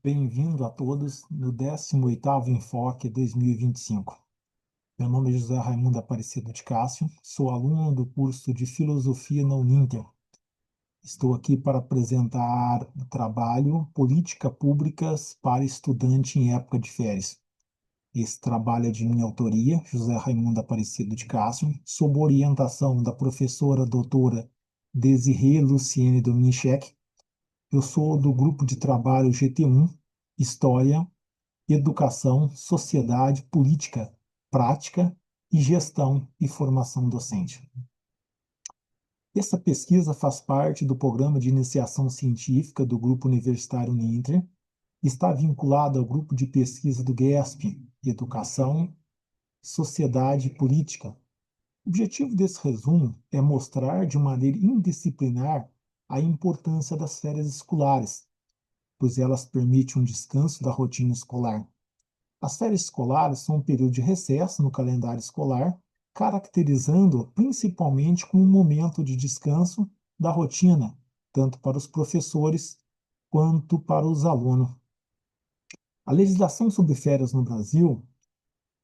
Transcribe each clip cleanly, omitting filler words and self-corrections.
Bem-vindo a todos no 18º Enfoque 2025. Meu nome é José Raimundo Aparecido de Cássio, sou aluno do curso de Filosofia na Uninter. Estou aqui para apresentar o trabalho Política Públicas para Estudante em Época de Férias. Esse trabalho é de minha autoria, José Raimundo Aparecido de Cássio, sob orientação da professora doutora Desirê Luciene Dominichek. Eu sou do grupo de trabalho GT1, História, Educação, Sociedade, Política, Prática e Gestão e Formação Docente. Essa pesquisa faz parte do Programa de Iniciação Científica do Grupo Universitário Uninter e está vinculada ao Grupo de Pesquisa do GESP, Educação, Sociedade e Política. O objetivo desse resumo é mostrar de maneira indisciplinar a importância das férias escolares, pois elas permitem um descanso da rotina escolar. As férias escolares são um período de recesso no calendário escolar, caracterizando principalmente como um momento de descanso da rotina, tanto para os professores quanto para os alunos. A legislação sobre férias no Brasil,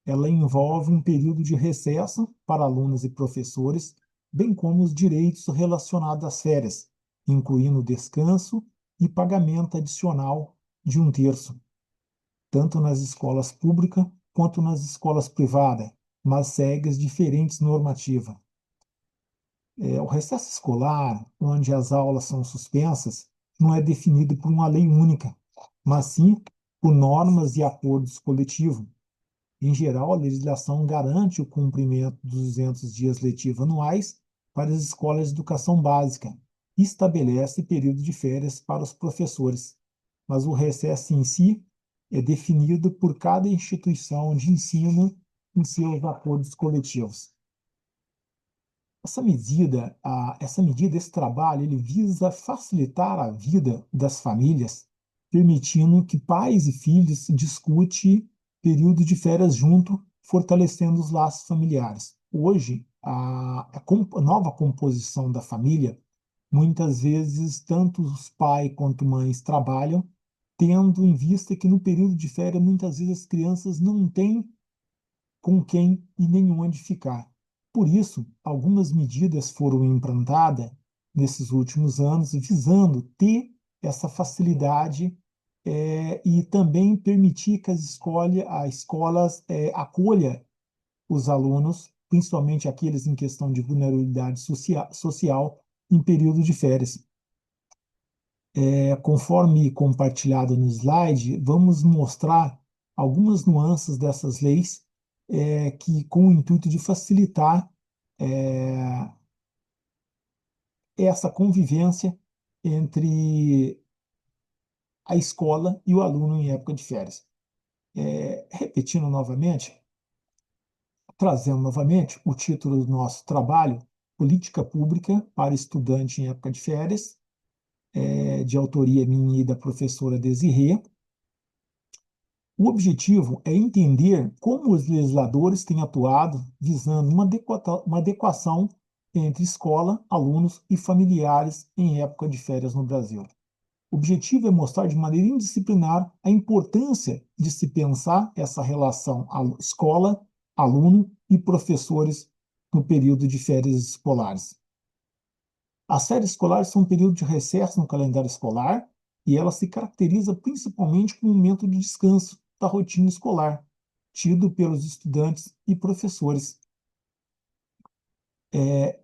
ela envolve um período de recesso para alunos e professores, bem como os direitos relacionados às férias, incluindo descanso e pagamento adicional de 1/3, tanto nas escolas públicas quanto nas escolas privadas, mas segue as diferentes normativas. O recesso escolar, onde as aulas são suspensas, não é definido por uma lei única, mas sim por normas e acordos coletivos. Em geral, a legislação garante o cumprimento dos 200 dias letivos anuais para as escolas de educação básica e estabelece período de férias para os professores, mas o recesso em si é definido por cada instituição de ensino em seus acordos coletivos. Esse trabalho, ele visa facilitar a vida das famílias, permitindo que pais e filhos discutam período de férias junto, fortalecendo os laços familiares. Hoje, a nova composição da família, muitas vezes, tanto os pais quanto mães trabalham, tendo em vista que no período de férias, muitas vezes as crianças não têm com quem e nem onde ficar. Por isso, algumas medidas foram implantadas nesses últimos anos, visando ter essa facilidade e também permitir que as escolas acolham os alunos, principalmente aqueles em questão de vulnerabilidade social, em período de férias. Conforme compartilhado no slide, vamos mostrar algumas nuances dessas leis que com o intuito de facilitar é, essa convivência entre a escola e o aluno em época de férias. Repetindo novamente, trazendo novamente o título do nosso trabalho, Política Pública para Estudante em Época de Férias, de autoria minha e da professora Desirê. O objetivo é entender como os legisladores têm atuado visando uma adequação entre escola, alunos e familiares em época de férias no Brasil. O objetivo é mostrar de maneira indisciplinar a importância de se pensar essa relação escola, aluno e professores no período de férias escolares. As férias escolares são um período de recesso no calendário escolar e ela se caracteriza principalmente como um momento de descanso da rotina escolar, tido pelos estudantes e professores.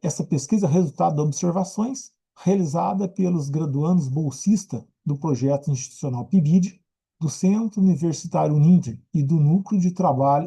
Essa pesquisa é resultado de observações realizada pelos graduandos bolsistas do projeto institucional PIBID, do Centro Universitário Uninter e do Núcleo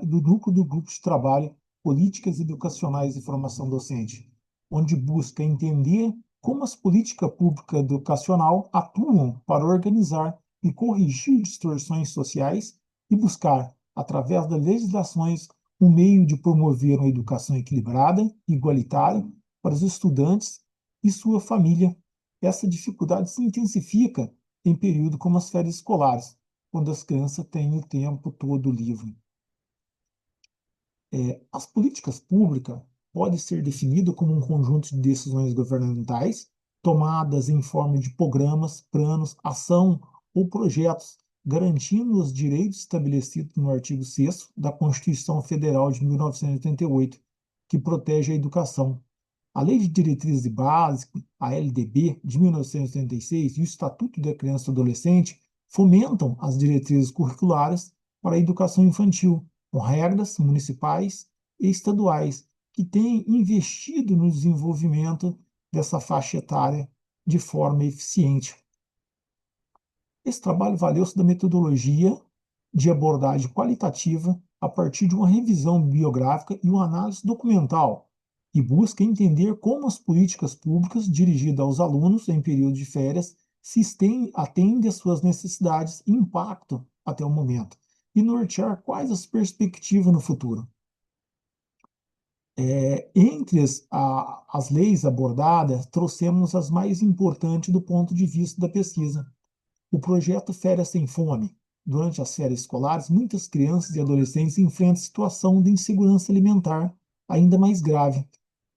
do Grupo de Trabalho Políticas Educacionais e Formação Docente, onde busca entender como as políticas públicas educacional atuam para organizar e corrigir distorções sociais e buscar, através das legislações, um meio de promover uma educação equilibrada e igualitária para os estudantes e sua família. Essa dificuldade se intensifica em período como as férias escolares, quando as crianças têm o tempo todo livre. As políticas públicas podem ser definidas como um conjunto de decisões governamentais tomadas em forma de programas, planos, ação ou projetos garantindo os direitos estabelecidos no artigo 6º da Constituição Federal de 1988, que protege a educação. A Lei de Diretrizes Básicas, a LDB, de 1986, e o Estatuto da Criança e do Adolescente fomentam as diretrizes curriculares para a educação infantil, com regras municipais e estaduais, que têm investido no desenvolvimento dessa faixa etária de forma eficiente. Esse trabalho valeu-se da metodologia de abordagem qualitativa a partir de uma revisão bibliográfica e uma análise documental, e busca entender como as políticas públicas dirigidas aos alunos em período de férias atendem às suas necessidades e impacto até o momento, e nortear quais as perspectivas no futuro. Entre as leis abordadas, trouxemos as mais importantes do ponto de vista da pesquisa. O projeto Férias Sem Fome. Durante as férias escolares, muitas crianças e adolescentes enfrentam situação de insegurança alimentar ainda mais grave.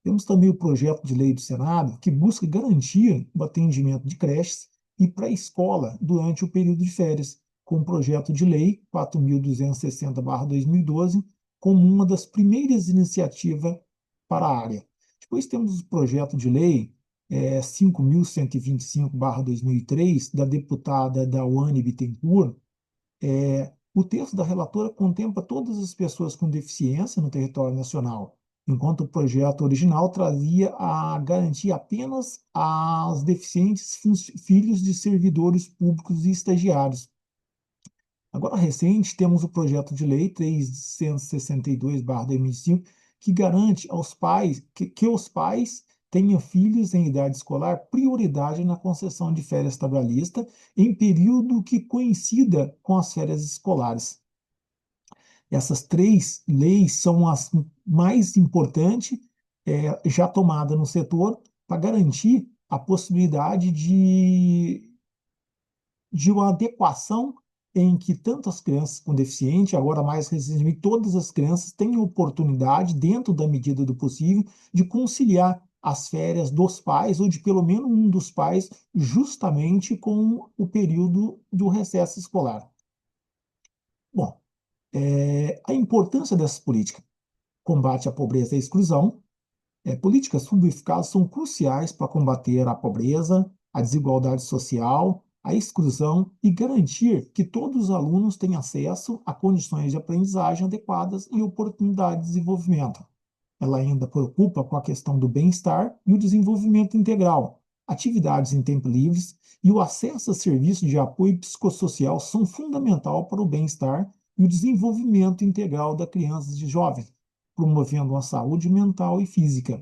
Temos também o projeto de lei do Senado, que busca garantir o atendimento de creches e pré-escola durante o período de férias, com o projeto de lei 4.260/2012 como uma das primeiras iniciativas para a área. Depois temos o projeto de lei 5.125/2003, da deputada Dauane Bittencourt. O texto da relatora contempla todas as pessoas com deficiência no território nacional, enquanto o projeto original trazia a garantia apenas aos deficientes filhos de servidores públicos e estagiários. Agora, recente, temos o projeto de lei 362/2005, que garante aos pais que os pais tenham filhos em idade escolar prioridade na concessão de férias trabalhistas em período que coincida com as férias escolares. Essas três leis são as mais importantes já tomadas no setor para garantir a possibilidade de uma adequação em que tanto as crianças com deficiência, agora mais recentemente, todas as crianças tenham oportunidade, dentro da medida do possível, de conciliar as férias dos pais, ou de pelo menos um dos pais, justamente com o período do recesso escolar. Bom, a importância dessas políticas: combate à pobreza e à exclusão. Políticas públicas eficazes são cruciais para combater a pobreza, a desigualdade social, a exclusão e garantir que todos os alunos tenham acesso a condições de aprendizagem adequadas e oportunidade de desenvolvimento. Ela ainda preocupa com a questão do bem-estar e o desenvolvimento integral. Atividades em tempo livres e o acesso a serviços de apoio psicossocial são fundamentais para o bem-estar e o desenvolvimento integral da criança e jovens, promovendo uma saúde mental e física.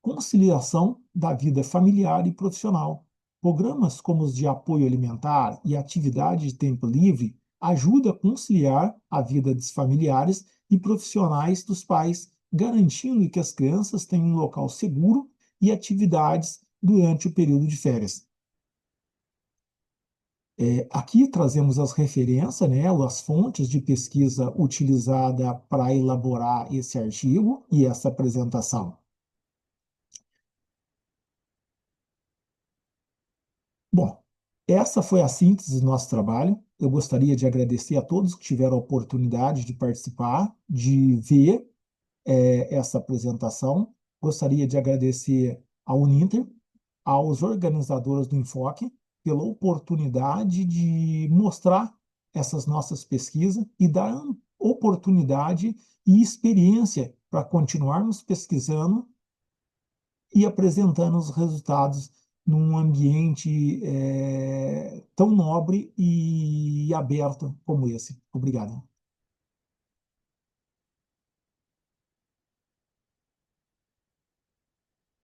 Conciliação da vida familiar e profissional. Programas como os de apoio alimentar e atividade de tempo livre ajudam a conciliar a vida dos familiares e profissionais dos pais, garantindo que as crianças tenham um local seguro e atividades durante o período de férias. Aqui trazemos as referências, né, as fontes de pesquisa utilizada para elaborar esse artigo e essa apresentação. Bom, essa foi a síntese do nosso trabalho. Eu gostaria de agradecer a todos que tiveram a oportunidade de participar, de ver essa apresentação. Gostaria de agradecer à Uninter, aos organizadores do Enfoque, pela oportunidade de mostrar essas nossas pesquisas e dar oportunidade e experiência para continuarmos pesquisando e apresentando os resultados num ambiente tão nobre e aberto como esse. Obrigado.